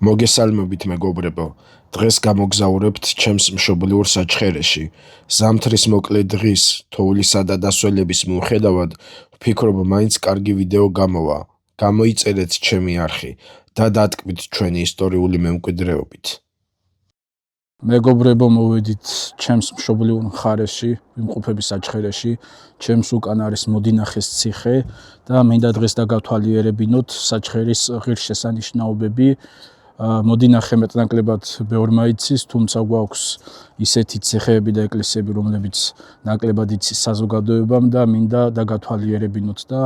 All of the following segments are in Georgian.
მოგესალმებით მეგობრებო, დღეს გამოგზაურებთ ჩემს მშობლიურ საჩხერეში. ზამთრის მოკლე დღის, თოვლისა და დასველების მიუხედავად, ვფიქრობ მაინც კარგი ვიდეო გამოვა. გამოიწერეთ ჩემი არხი და დატკბით ჩვენი ისტორიული მემკვიდრეობით. მეგობრებო, მოვედით ჩემს მშობლიურ მხარეში, ვიმყოფები საჩხერეში, ჩემს უკან არის მოდინახეს ციხე და მინდა დღეს დაგავთვალიერებინოთ საჩხერის ღირსშესანიშნაობები. მოდინახე მეტნაკლებად ბევრმა იცის, თუმცა გვაქვს ისეთი ციხეები და ეკლესიები, რომლებიც ნაკლებად იცის საზოგადოებამ და მინდა დაგავთვალიერებინოთ და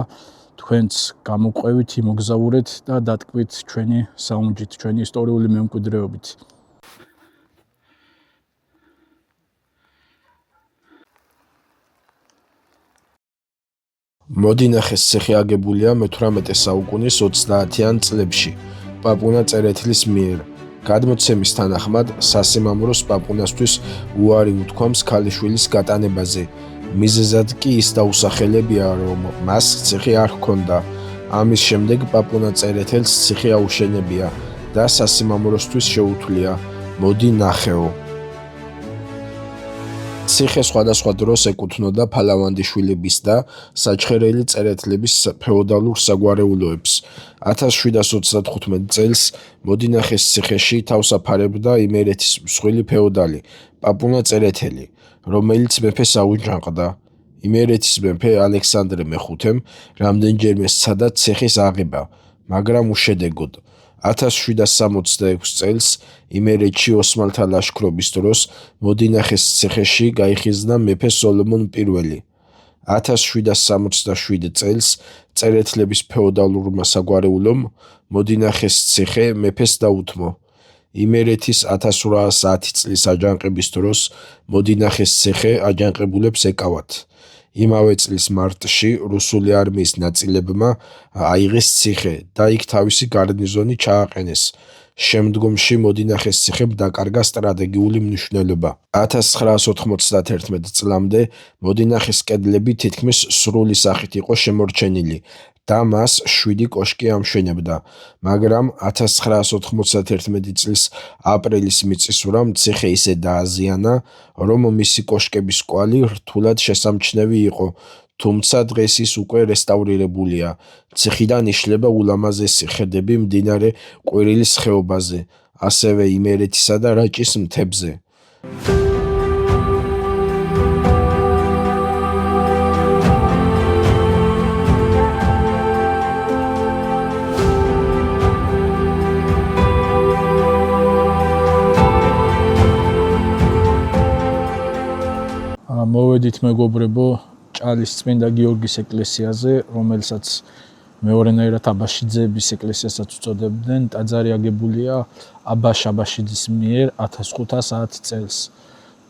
თქვენც გამოყვებით, იმოგზაურეთ და დატკბით ჩვენი საუნჯით, ჩვენი ისტორიული მემკვიდრეობით. მოდინახეს ციხე აგებულია მე-18 საუკუნის 30-იან წლებში პაპუნა წერეთლის მიერ. გადმოცემის თანახმად, სასიმამროს პაპუნასთვის უარი უთქვამს ქალიშვილის გატანებაზე. მიზეზად კი ის დაუსახელებია, რომ მას ციხე არ ჰქონდა. ამის შემდეგ პაპუნა წერეთელს ციხე აუშენებია და სასიმამროსთვის შეუთვლია: მოდი ნახეო. ციხე სხვადასხვა დროს ეკუთვნოდა ფალავანდიშვილების და საჩხერელი წერეთლების ფეოდალურ საგვარეულოებს. 1735 წელს მოდინახეს ციხეში თავს აფარებდა იმერეთის მსხვილი ფეოდალი პაპუნა წერეთელი, რომელიც მეფეს აუჯანყდა. იმერეთის მეფე ალექსანდრე მეხუთემ რამდენჯერმე სცადა ციხის აღება, მაგრამ უშედეგოდ. 1766 წელს იმერეთში ოსმალთა ლაშქრობის დროს მოდინახეს ციხეში გაიხიზნა მეფე სოლომონ I. 1767 წელს წერეთლების ფეოდალურმა საგვარეულომ მოდინახეს ციხე მეფეს დაუთმო. იმერეთის 1810 წლის აჯანყების დროს მოდინახეს ციხე აჯანყებულებს ეკავათ. იმავე წლის მარტში რუსული არმიის ნაწილებმა აიღეს ციხე და იქ თავისი გარნიზონი ჩააყენეს. შემდგომში მოდინახეს ციხემ დაკარგა სტრატეგიული მნიშვნელობა. 1991 წლამდე მოდინახეს კედლები თითქმის სრული სახით იყო შემორჩენილი და მას 7 კოშკი ამშვენებდა, მაგრამ 1991 წლის აპრილის მიწისძვრამ ციხე ისე დააზიანა, რომ მისი კოშკების კვალი რთულად შესამჩნევი იყო, თუმცა დღეს ის უკვე რესტავრირებულია. ციხიდან იშლება ულამაზესი ხედები მდინარე ყვირილის ხეობაზე, ასევე იმერეთისა და რაჭის მთებზე. მოვედით მეგობრებო ჭალის წმინდა გიორგის ეკლესიაზე, რომელსაც მეორენაირად აბაშიძეების ეკლესიასაც უწოდებდნენ. ტაძარი აგებულია აბაშ აბაშიძის მიერ 1510 წელს.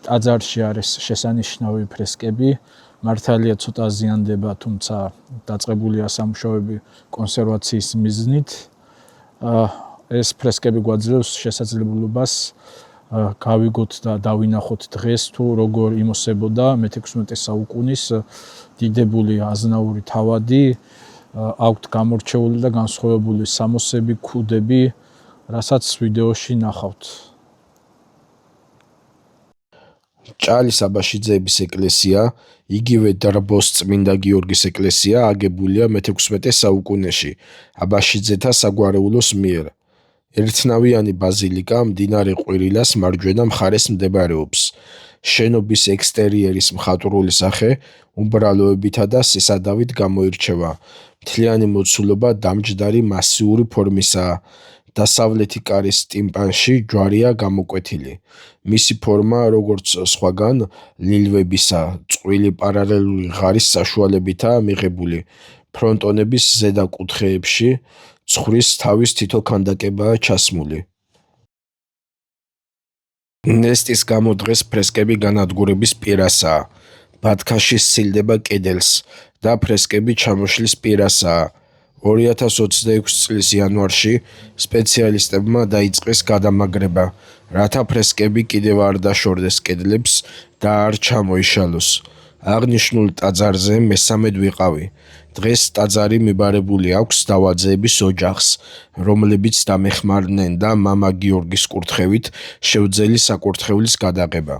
ტაძარში არის შესანიშნავი ფრესკები, მართალია ცოტა აზიანდება, თუმცა დაწყებულია სამუშაოები კონსერვაციის მიზნით. ეს ფრესკები გვაძლევს შესაძლებლობას გავიგოთ და დავინახოთ დღეს თუ როგორ იმოსებოდა მე-16 საუკუნის დიდებული აზნაური თავადი, აქვთ გამორჩეული და განსხვავებული სამოსები, ქუდები, რასაც ვიდეოში ნახავთ. ჭალის აბაშიძეების ეკლესია, იგივე დრბოს წმინდა გიორგის ეკლესია აგებულია მე-16 საუკუნეში აბაშიძეთა საგვარეულოს მიერ. ერთნავიანი ბაზილიკა მდინარე ყვირილას მარჯვენა მხარეს მდებარეობს. შენობის ექსტერიერის მხატვრული სახე უმბრალოებითა და სისადავით გამოირჩევა. მთლიანი მოცულობა დამჯდარი მასიური ფორმისაა. დასავლეთი კარის ტიმპანში ჯვარია გამოკვეთილი. მისი ფორმა, როგორც სხვაგან ლილვებისა, წყვილი პარალელური ღარის საშუალებითაა მიღებული. ფრონტონების ზედა კუთხეებში ცხვრის თავის თითო ქანდაკებაა ჩასმული. ნესტის გამო დღეს ფრესკები განადგურების პირასაა. ბათქაში სცილდება კედელს და ფრესკები ჩამოშლის პირასაა. 2026 წლის იანვარში სპეციალისტებმა დაიწყეს გადამაგრება, რათა ფრესკები კიდევ არ დაშორდეს კედლებს და არ ჩამოიშალოს. აღნიშნულ ტაძარზე მესამედ ვიყავი. დღეს ტაძარი მიბარებული აქვს დავაძეების ოჯახს, რომლებიც დამეხმარნენ და მამა გიორგის კურთხევით შევძელი საკურთხევლის გადაღება.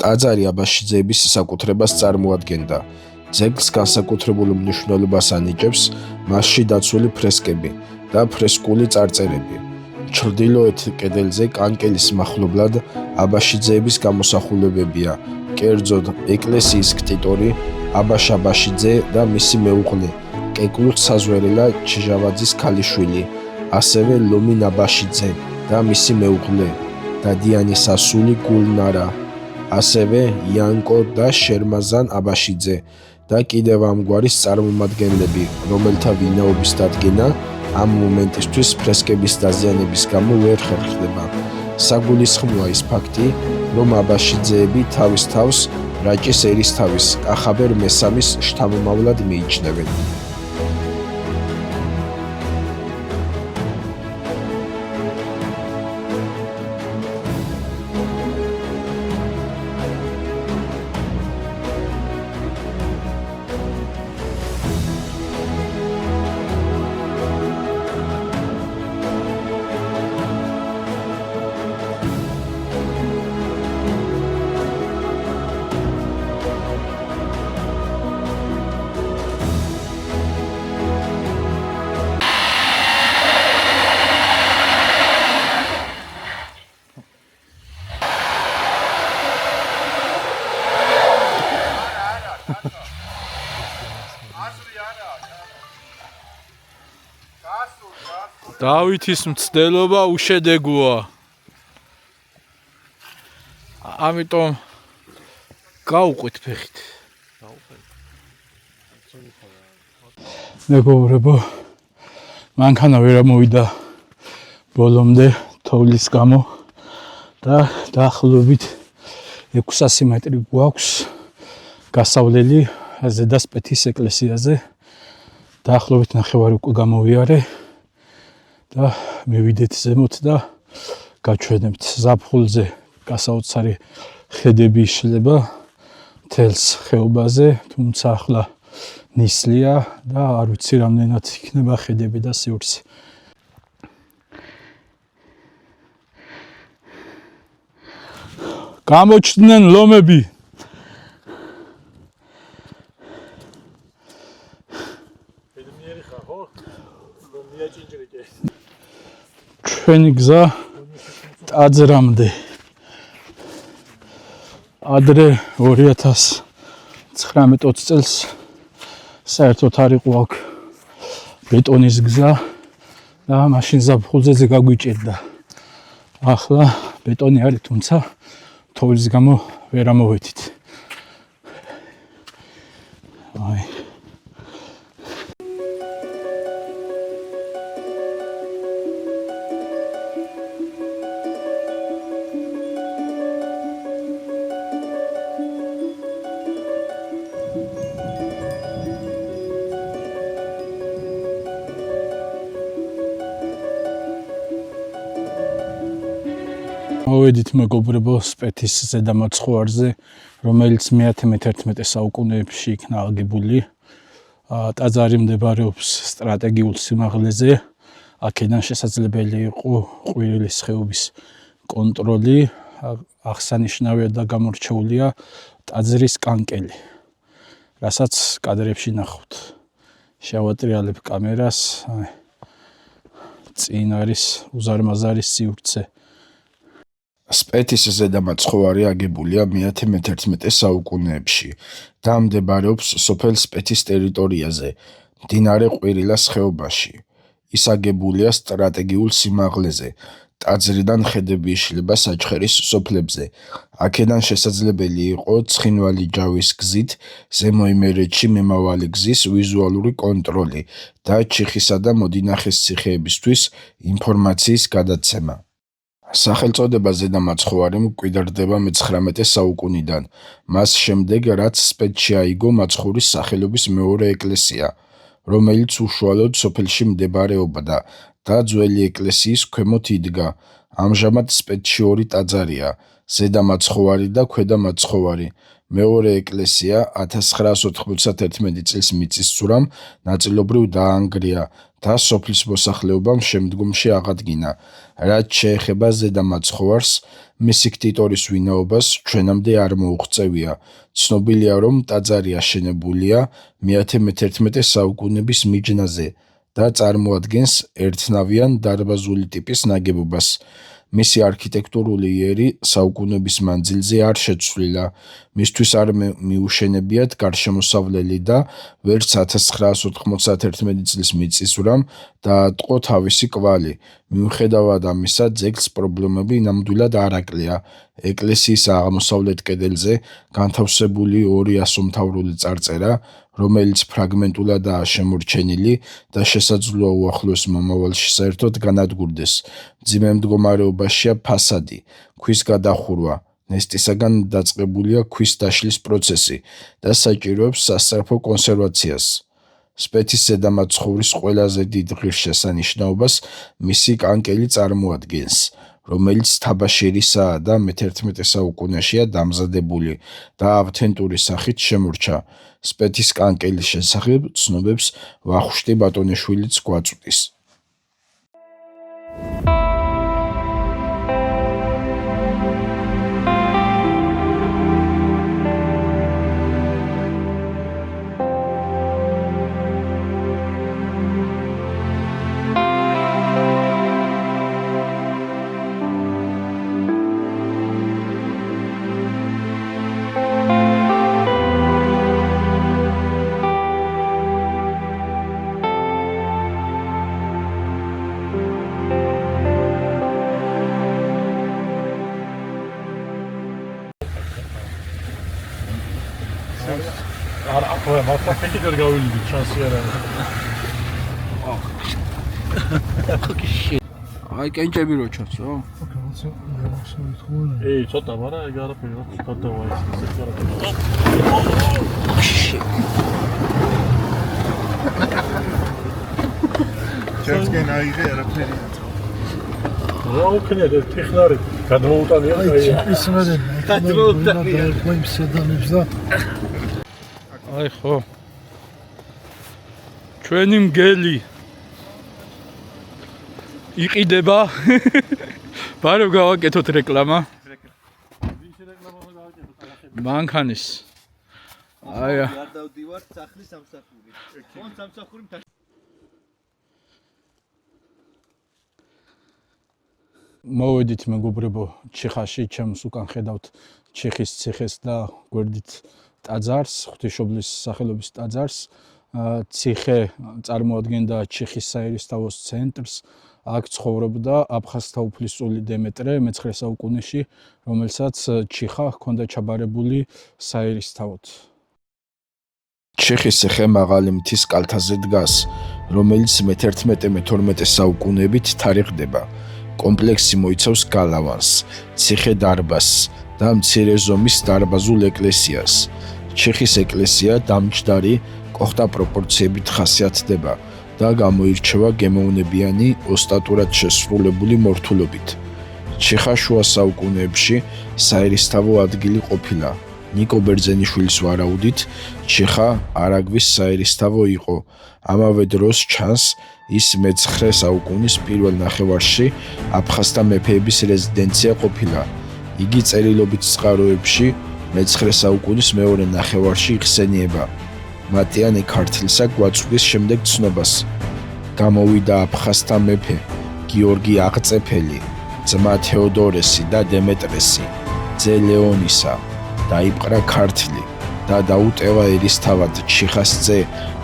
ტაძარი აბაშიძეების საკუთრებას წარმოადგენდა. ძეგლს განსაკუთრებულ მნიშვნელობას ანიჭებს მასში დაცული ფრესკები და ფრესკული წარწერები. ჩრდილოეთ კედელზე კანკელის მახლობლად აბაშიძეების გამოსახულებებია, კერძოდ ეკლესიის ქტიტორი, აბაშ აბაშიძე და მისი მეუღლე, კეკლუց საზვერელა ჩიჟავაძის ქალიშვილი, ასევე ლომინ აბაშიძე და მისი მეუღლე, დადიანი სასული გულნარა, ასევე იანკო და შერმაზან აბაშიძე და კიდევ ამგვარის წარმომადგენლები, რომელთა ვინაობის დადგენა ამ მომენტისთვის ფრესკების დაზიანების გამო ვერ ხერხდება. საგულისხმოა ის ფაქტი, რომ აბაშიძეები თავის თავს რაჭის ერისთავის კახაბერ მესამის შთამომავლად მიიჩნევენ. დავითის მცდელობა უშედეგოა. ამიტომ გავუყვეთ ფეხით. მეგობრებო, მანქანა ვერ ამოვიდა ბოლომდე თოვლის გამო და დაახლოებით 600 მეტრი გვაქვს გასავლელი ზედასპეთის ეკლესიაზე. დაახლოებით ნახევარი უკვე გამოვიარე და მივიდეთ ზემოთ და გაჩვენებთ. ზაფხულზე გასაოცარი ხედები იშლება მთელს ხეობაზე, თუმცა ახლა ნისლია და არ ვიცი რამდენად იქნება ხედები და სივრცე. გამოჩნდნენ ლომები. ჩვენი გზა ტაძრამდე. ადრე 2019 წელს საერთოდ არ იყო აქ ბეტონის გზა და მაშინ ზაფხულზე გაგვიჭირდა. ახლა ბეტონი არის, თუმცა თოვლის გამო ვერ ამოვედით. აი მოვედით მეგობრებო სპეთის ზედამაცხოვარზე, რომელიც მე-11 საუკუნეებში იქნა აგებული. ტაძარი მდებარეობს სტრატეგიულ სიმაღლეზე. აქედან შესაძლებელი იყო ყვირილის ხეობის კონტროლი, აღსანიშნავია და გამორჩეულია ტაძრის კანკელი, რასაც კადრებში ნახავთ. შევატრიალებ კამერას, წინ არის უზარმაზარი სივრცე. სპეთის ზედამაცხოვარი აგებულია მე-11 საუკუნეებში და მდებარეობს სოფელ სპეთის ტერიტორიაზე, მდინარე ყვირილას ხეობაში. ის აგებულია სტრატეგიულ სიმაღლეზე, ტაძრიდან ხედები იშლება საჩხერის სოფლებზე. აქედან შესაძლებელი იყო ცხინვალი ჯავის გზით ზემო იმერეთში მიმავალი გზის ვიზუალური კონტროლი და ჩიხისა და მოდინახეს ციხეებისთვის ინფორმაციის გადაცემა. სახელწოდება ზედამაცხოვარი მკვიდრდება მე-19 საუკუნიდან, მას შემდეგ რაც სპეთში აიგო მაცხოვრის სახელობის მეორე ეკლესია, რომელიც უშუალოდ სოფელში მდებარეობდა და ძველი ეკლესიის ქვემოთ იდგა. ამჟამად სპეთში ორი ტაძარია, ზედამაცხოვარი და ქვედამაცხოვარი. მეორე ეკლესია 1991 წლის მიწისძვრამ ნაწილობრივ დაანგრია და სოფლის მოსახლეობამ შემდგომში აღადგინა. რაც შეეხება ზედამაცხოვარს, მისი ქტიტორის ვინაობას ჩვენამდე არ მოუღწევია. ცნობილია, რომ ტაძარი აშენებულია მე-11 საუკუნეების მიჯნაზე და წარმოადგენს ერთნავიან დარბაზული ტიპის ნაგებობას. მისი არქიტექტურული იერი საუკუნეების მანძილზე არ შეცვლილა. მისთვის არ მიუშენებიათ გარშემოსავლელი და ვერც 1991 წლის მიწისძვრამ დაატყო თავისი კვალი. მიუხედავად ამისა, ძეგლს პრობლემები ნამდვილად არ აკლია. ეკლესიის აღმოსავლეთ კედელზე განთავსებული ორი ასომთავრული წარწერა, რომელიც ფრაგმენტულადაა შემორჩენილი და შესაძლოა უახლოეს მომავალში საერთოდ განადგურდეს. მძიმე მდგომარეობაშია ფასადი, ქვის გადახურვა, ნესტისაგან დაწყებულია ქვის დაშლის პროცესი და საჭიროებს სასწრაფო კონსერვაციას. სპეთის ზედამაცხოვრის ყველაზე დიდ ღირსშესანიშნაობას მისი კანკელი წარმოადგენს, რომელიც თაბაშირისაა და მე-11 საუკუნეშია დამზადებული და ავთენტური სახით შემორჩა. სპეთის კანკელის შესახებ ცნობებს ვახუშტი ბატონიშვილიც გვაწვდის. აი კენჭები რო ჩავს რა? ცოტა მარა ეგ არაფერი რა გადავა ჩემსგენ აიღე არაფერი რა უქნია ეს ტექნარი გადმოუტანია ის მე გადმოუტანია იმსედანებს და აი ხო ჩვენი მგელი იყიდება ბარო გავაკეთოთ რეკლამა მანქანის აი არ დავდივარ სახლის სამსახური ხონ სამსახური მოვედით მეგობრებო ჩიხაში ჩემს უკან ხედავთ ჩიხის ციხეს და გვერდით ტაძარს ღვთისმშობლის სახელობის ტაძარს ციხე წარმოადგენდა ჩიხის საერისთავოს ცენტრს აქ ცხოვრობდა აფხაზთა უფლისწული დემეტრე მე-9 საუკუნეში, რომელსაც ჩიხა ჰქონდა ჩაბარებული საერისთავოდ. ჩიხის ციხე მაღალი მთის კალთაზე დგას, რომელიც მე-11-12 საუკუნეებით თარიღდება. კომპლექსი მოიცავს გალავანს, ციხე-დარბაზს და მცირე ზომის დარბაზულ ეკლესიას. ჩიხის ეკლესია დამჯდარი კოხტა პროპორციებით ხასიათდება და გამოირჩევა გემოვნებიანი ოსტატურად შესრულებული მორთულობით. ჩიხა შუა საუკუნეებში საერისთავო ადგილი ყოფილა. ნიკო ბერძენიშვილის ვარაუდით, ჩიხა არაგვის საერისთავო იყო. ამავე დროს ჩანს, ის მე-9 საუკუნის პირველ ნახევარში აფხაზთა მეფეების რეზიდენცია ყოფილა. იგი წერილობით წყაროებში მე-9 საუკუნის მეორე ნახევარში იხსენიება. მატიანე ქართლისა გვაწვდის შემდეგ ცნობას. გამოვიდა აფხაზთა მეფე გიორგი აღწეფელი, ძმა თეოდორესი და დემეტრესი, ძე ლეონისა, დაიპყრა ქართლი და დაუტევა ერისთავად ჩიხას ძე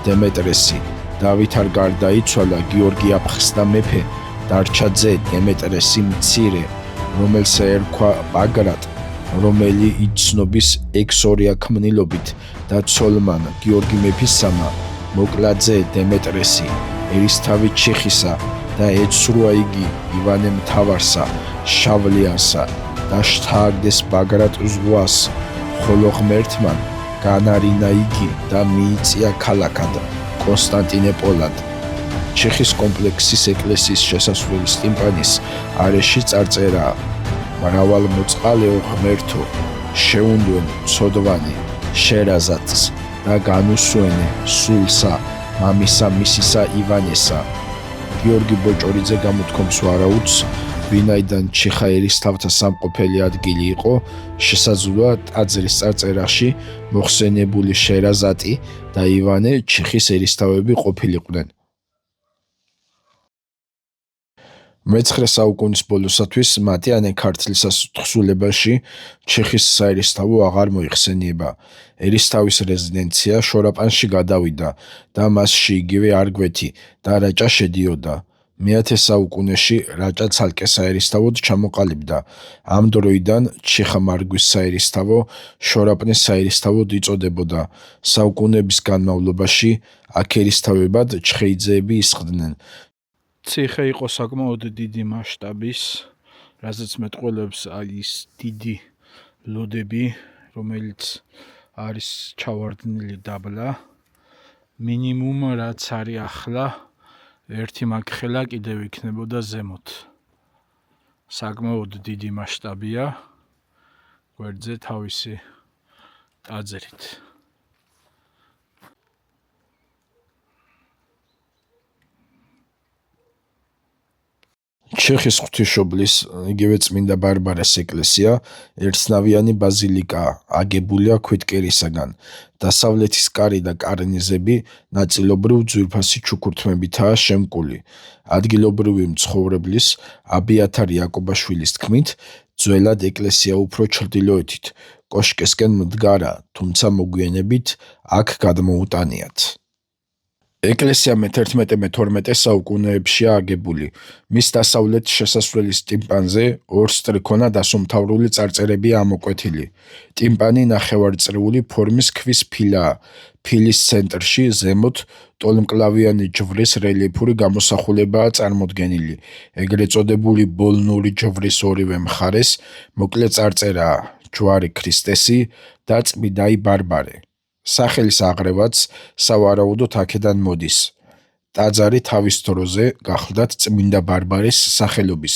დემეტრესი. დავით არ გარდაიცვალა გიორგი აფხაზთა მეფე, დარჩა ძე დემეტრესი მცირე, რომელს ერქვა ბაგრატ, რომელი იცნობის ექსორია ქმნილობით და ცოლმან გიორგი მეფისამა მოკლა ძე დემეტრესი ერისთავი ჩიხისა და ეცრუა იგი ივანე მთავარსა შავლიანსა და შთააგდეს ბაგრატ ზღვას, ხოლო ღმერთმან განარინა იგი და მიიწია ქალაქად კონსტანტინოპოლად. ჩიხის კომპლექსის ეკლესიის შესასვლელის ტიმპანის არეში წარწერაა: მრავალმოწყალეო ღმერთო, შეუნდვენ ცოდვანი შერაზადს და განუსვენე სულსა მამისა მისისა ივანესა. გიორგი ბოჭორიძე გამოთქვამს ვარაუდს, ვინაიდან ჩიხა ერისთავთა სამყოფელი ადგილი იყო, შესაძლოა ტაძრის წარწერაში მოხსენებული შერაზატი და ივანე ჩიხის ერისთავები ყოფილიყვნენ. მე-9 საუკუნის ბოლოსათვის მატიანე ქართლისას თხზულებაში ჩიხის საერისთავო აღარ მოიხსენიება. ერისთავის რეზიდენცია შორაპანში გადავიდა და მასში იგივე არგვეთი და რაჭა შედიოდა. მე-10 საუკუნეში რაჭა ცალკე საერისთავოდ ჩამოყალიბდა. ამ დროიდან ჩიხა-მარგვის საერისთავო შორაპნის საერისთავოდ იწოდებოდა. საუკუნეების განმავლობაში აქ ერისთავებად ჩხეიძეები ისხდნენ. ციხე იყო საკმაოდ დიდი მასშტაბის, რაზეც მეტყველებს ის დიდი ლოდები, რომელიც არის ჩავარდნილი დაბლა. მინიმუმ რაც არის ახლა, ერთი მაგხელა კიდევ იქნებოდა ზემოთ. საკმაოდ დიდი მასშტაბია, გვერდზე თავისი ტაძრით. ჩიხის ღვთისმშობლის, იგივე წმინდა ბარბარეს ეკლესია ერთნავიანი ბაზილიკაა, აგებულია ქვითკირისაგან. დასავლეთის კარი და კარნიზები ნაწილობრივ ძვირფასი ჩუქურთმებითაა შემკული. ადგილობრივი მცხოვრებლის აბიათარ იაკობაშვილის თქმით, ძველად ეკლესია უფრო ჩრდილოეთით, კოშკისკენ მდგარა, თუმცა მოგვიანებით აქ გადმოუტანიათ. ეკლესია მე-11-მე-12 საუკუნეებშია აგებული. მის დასავლეთ შესასვლელის ტიმპანზე ორ სტრიქონად ასომთავრული წარწერებია ამოკვეთილი. ტიმპანი ნახევარწრიული ფორმის ქვის ფილაა. ფილის ცენტრში ზემოთ ტოლმკლავიანი ჯვრის რელიეფური გამოსახულებაა წარმოდგენილი. ეგრეთ წოდებული ბოლნური ჯვრის ორივე მხარეს მოკლე წარწერაა: ჯვარი ქრისტესი და წმიდაი ბარბარე. სახელის აღრევაც სავარაუდოდ აქედან მოდის. ტაძარი თავის დროზე გახლდათ წმინდა ბარბარეს სახელობის.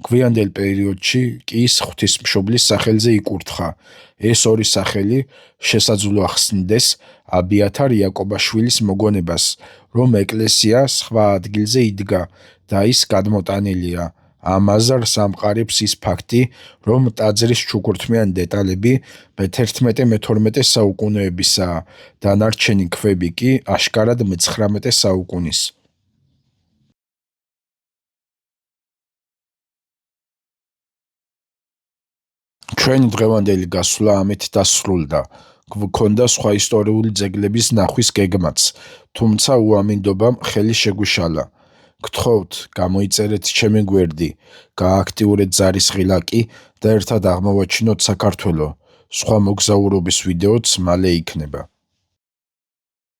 გვიანდელ პერიოდში კი ის ღვთისმშობლის სახელზე იკურთხა. ეს ორი სახელი შესაძლოა ხსნიდეს აბიათარ იაკობაშვილის მოგონებას, რომ ეკლესია სხვა ადგილზე იდგა და ის გადმოტანილია. ამაზრს ამყარებს ის ფაქტი, რომ ტაძრის ჩუქურთმიანი დეტალები მე-11-მე-12 საუკუნეებისაა, დანარჩენი ქვები კი აშკარად მე-19 საუკუნის. ჩვენი დღევანდელი გასვლა ამით დასრულდა. გვქონდა სხვა ისტორიული ძეგლების ნახვის გეგმაც, თუმცა უამინდობამ ხელი შეგვიშალა. გთხოვთ, გამოიწერეთ ჩემი გვერდი, გააქტიურეთ ზარის ღილაკი და ერთად აღმოვაჩინოთ საქართველო. სხვა მოგზაურობის ვიდეოც მალე იქნება.